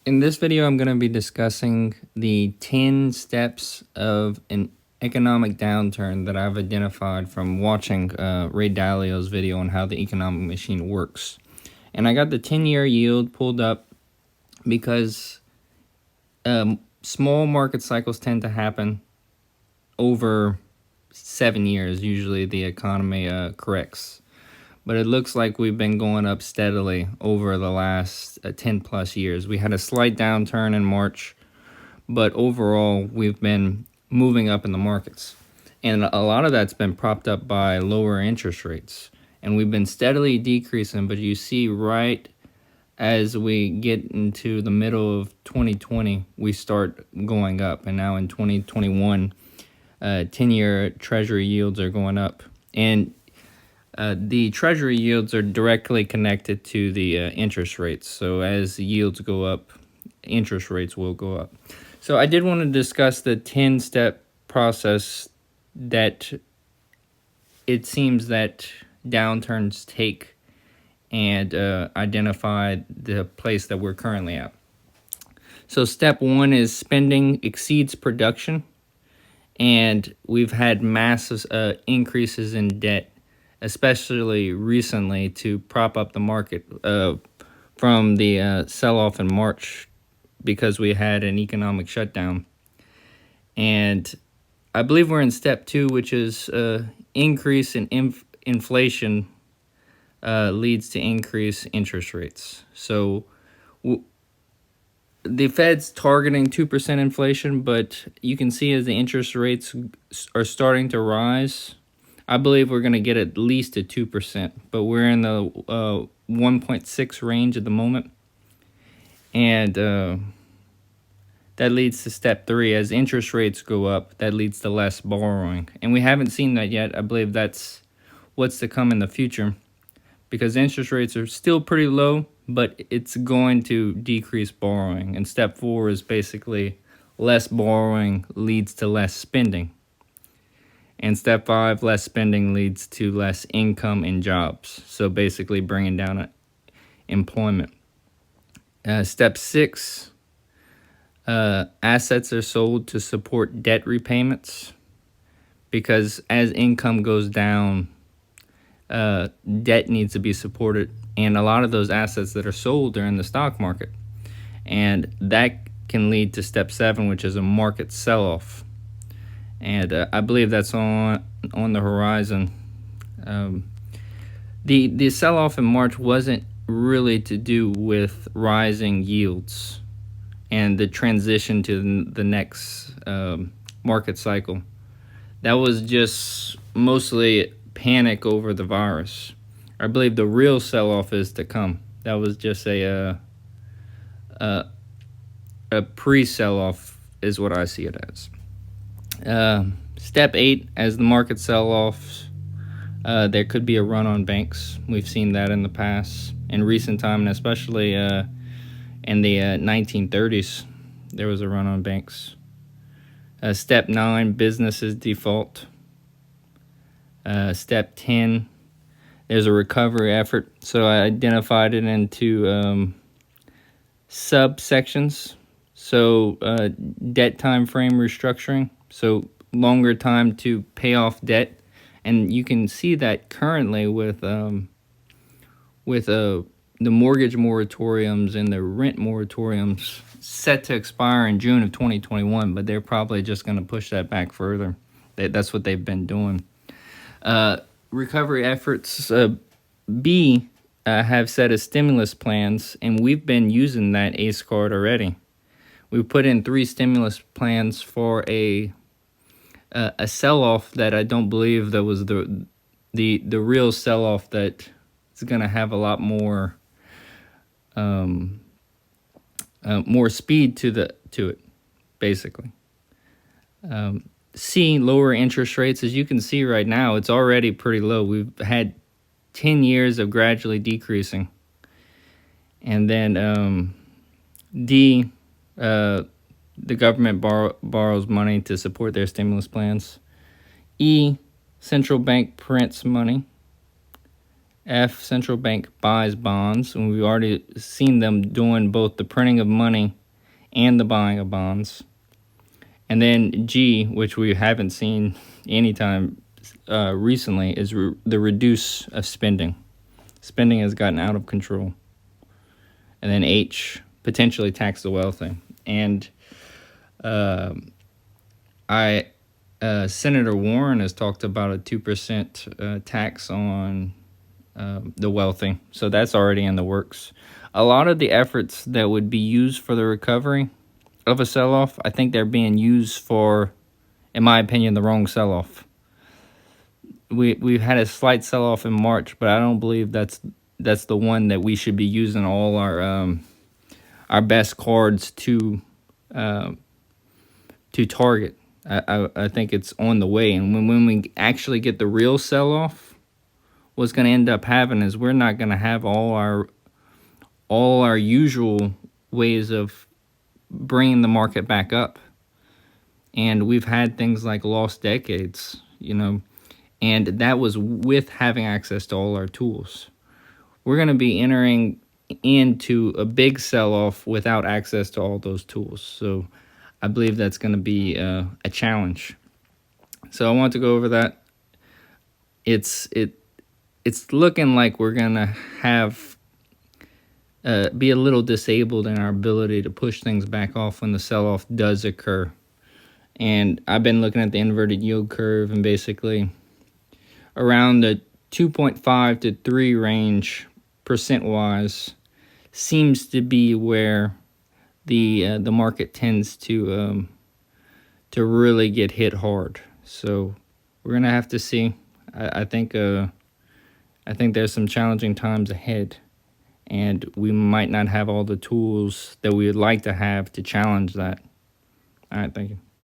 In this video, I'm going to be discussing the 10 steps of an economic downturn that I've identified from watching Ray Dalio's video on how the economic machine works. And I got the 10-year yield pulled up because small market cycles tend to happen over 7 years. Usually the economy corrects. But it looks like we've been going up steadily over the last 10 plus years. We had a slight downturn in March, but overall we've been moving up in the markets. And a lot of that's been propped up by lower interest rates. And we've been steadily decreasing, but you see right as we get into the middle of 2020, we start going up. And now in 2021, 10-year Treasury yields are going up. And the Treasury yields are directly connected to the interest rates. So as the yields go up, interest rates will go up. So I did want to discuss the 10-step process that it seems that downturns take and identify the place that we're currently at. So step one is spending exceeds production. And we've had massive increases in debt, especially recently, to prop up the market from the sell-off in March because we had an economic shutdown. And I believe we're in step two, which is increase in inflation leads to increased interest rates. So the Fed's targeting 2% inflation, but you can see as the interest rates are starting to rise, I believe we're going to get at least a 2%, but we're in the 1.6 range at the moment. And that leads to step three. As interest rates go up, that leads to less borrowing. And we haven't seen that yet. I believe that's what's to come in the future because interest rates are still pretty low, but it's going to decrease borrowing. And step four is basically less borrowing leads to less spending. And step five, less spending leads to less income and jobs. So basically bringing down employment. Step six, assets are sold to support debt repayments because as income goes down, debt needs to be supported. And a lot of those assets that are sold are in the stock market. And that can lead to step seven, which is a market sell-off. And I believe that's on the horizon. The sell-off in March wasn't really to do with rising yields and the transition to the next market cycle. That was just mostly panic over the virus. I believe the real sell-off is to come. That was just a pre-sell-off is what I see it as. Step 8, as the market sell-offs, there could be a run on banks. We've seen that in the past, in recent time, and especially in the 1930s, there was a run on banks. Step 9, businesses default. Step 10, there's a recovery effort. So I identified it into subsections. So debt time frame restructuring. So longer time to pay off debt. And you can see that currently with the mortgage moratoriums and the rent moratoriums set to expire in June of 2021, but they're probably just going to push that back further. That's what they've been doing. Recovery efforts, B, have set as stimulus plans, and we've been using that ACE card already. We put in 3 stimulus plans for a sell-off that I don't believe that was the real sell-off that is going to have a lot more more speed to it, basically. C, lower interest rates. As you can see right now, it's already pretty low. We've had 10 years of gradually decreasing. And then D, the government borrows money to support their stimulus plans. E, central bank prints money. F, central bank buys bonds, and we've already seen them doing both the printing of money and the buying of bonds. And then G, which we haven't seen anytime recently, is the reduce of spending. Spending has gotten out of control. And then H, potentially tax the wealthy. And Senator Warren has talked about a 2% tax on the wealthy. So that's already in the works. A lot of the efforts that would be used for the recovery of a sell-off, I think they're being used for, in my opinion, the wrong sell-off. We've had a slight sell-off in March, but I don't believe that's the one that we should be using all our best cards to target. I think it's on the way, and when we actually get the real sell-off, what's going to end up happening is we're not going to have all our usual ways of bringing the market back up. And we've had things like lost decades, and that was with having access to all our tools. We're going to be entering into a big sell-off without access to all those tools. So I believe that's going to be a challenge. So I want to go over that. It's looking like we're going to have be a little disabled in our ability to push things back off when the sell-off does occur. And I've been looking at the inverted yield curve, and basically around the 2.5 to 3 range percent-wise seems to be where the market tends to really get hit hard. So we're gonna have to see. I think there's some challenging times ahead, and we might not have all the tools that we would like to have to challenge that. All right, thank you.